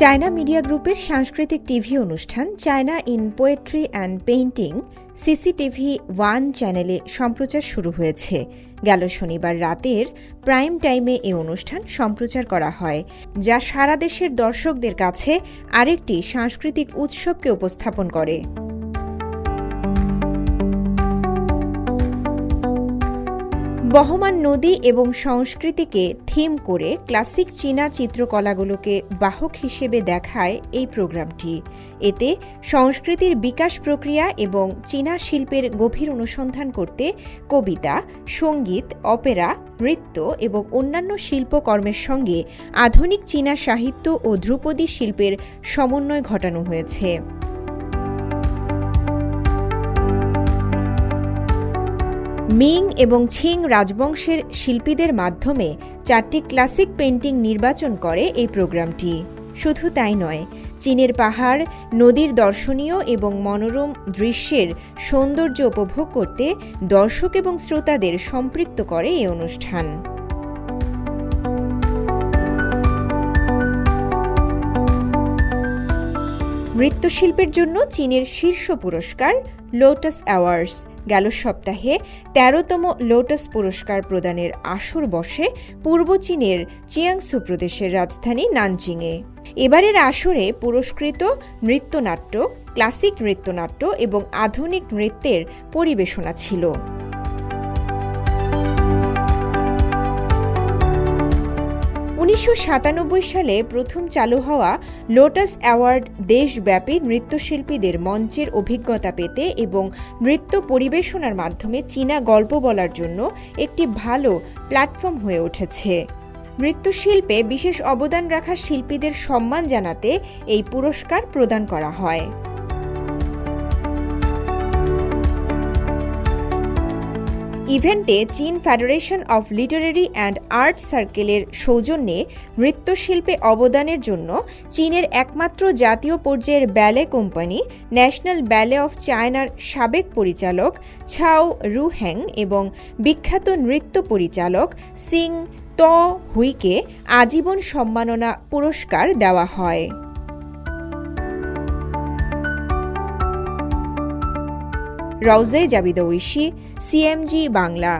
China media গ্রুপের সাংস্কৃতিক TV অনুষ্ঠান China in poetry and painting CCTV 1 চ্যানেলে সম্প্রচার শুরু হয়েছে। গেল শনিবার রাতের প্রাইম টাইমে এই অনুষ্ঠান সম্প্রচার করা হয়, যা সারা দেশের দর্শকদের কাছে আরেকটি সাংস্কৃতিক উৎসবকে উপস্থাপন করে। বহমান নদী এবং সংস্কৃতিকে থিম করে ক্লাসিক চীনা চিত্রকলাগুলোকে বাহক হিসেবে দেখায় এই প্রোগ্রামটি। এতে সংস্কৃতির বিকাশ প্রক্রিয়া এবং চীনা শিল্পের গভীর অনুসন্ধান করতে কবিতা, সঙ্গীত, অপেরা, নৃত্য এবং অন্যান্য শিল্পকর্মের সঙ্গে আধুনিক চীনা সাহিত্য ও ধ্রুপদী শিল্পের সমন্বয় ঘটানো হয়েছে। মিং এবং ছিং রাজবংশের শিল্পীদের মাধ্যমে 4টি ক্লাসিক পেইন্টিং নির্বাচন করে এই প্রোগ্রামটি। শুধু তাই নয়, চীনের পাহাড়, নদীর দর্শনীয় এবং মনোরম দৃশ্যের সৌন্দর্য উপভোগ করতে দর্শক এবং শ্রোতাদের সম্পৃক্ত করে এই অনুষ্ঠান। নৃত্যশিল্পের জন্য চীনের শীর্ষ পুরস্কার লোটাস অ্যাওয়ার্ডস গেল সপ্তাহে 13তম লোটাস পুরস্কার প্রদানের আসর বসে পূর্ব চীনের চিয়াংসু প্রদেশের রাজধানী নানজিংয়ে। এবারের আসরে পুরস্কৃত নৃত্যনাট্য, ক্লাসিক নৃত্যনাট্য এবং আধুনিক নৃত্যের পরিবেশনা ছিল। 1997 সালে প্রথম চালু হওয়া লোটাস অ্যাওয়ার্ড দেশব্যাপী নৃত্যশিল্পীদের মঞ্চের অভিজ্ঞতা পেতে এবং নৃত্য পরিবেশনার মাধ্যমে চীনা গল্প বলার জন্য একটি ভালো প্ল্যাটফর্ম হয়ে উঠেছে। নৃত্যশিল্পে বিশেষ অবদান রাখা শিল্পীদের সম্মান জানাতে এই পুরস্কার প্রদান করা হয়। ইভেন্টে চীন federation of literary and art সার্কেলের সৌজন্যে নৃত্যশিল্পে অবদানের জন্য চীনের একমাত্র জাতীয় পর্যায়ের ব্যালে কোম্পানি ন্যাশনাল ব্যালে অফ চায়নার সাবেক পরিচালক ছাও রুহ্যাং এবং বিখ্যাত নৃত্য পরিচালক সিং ত হুইকে আজীবন সম্মাননা পুরস্কার দেওয়া হয়। রওজে জাবিদা ঐশী, CMG বাংলা।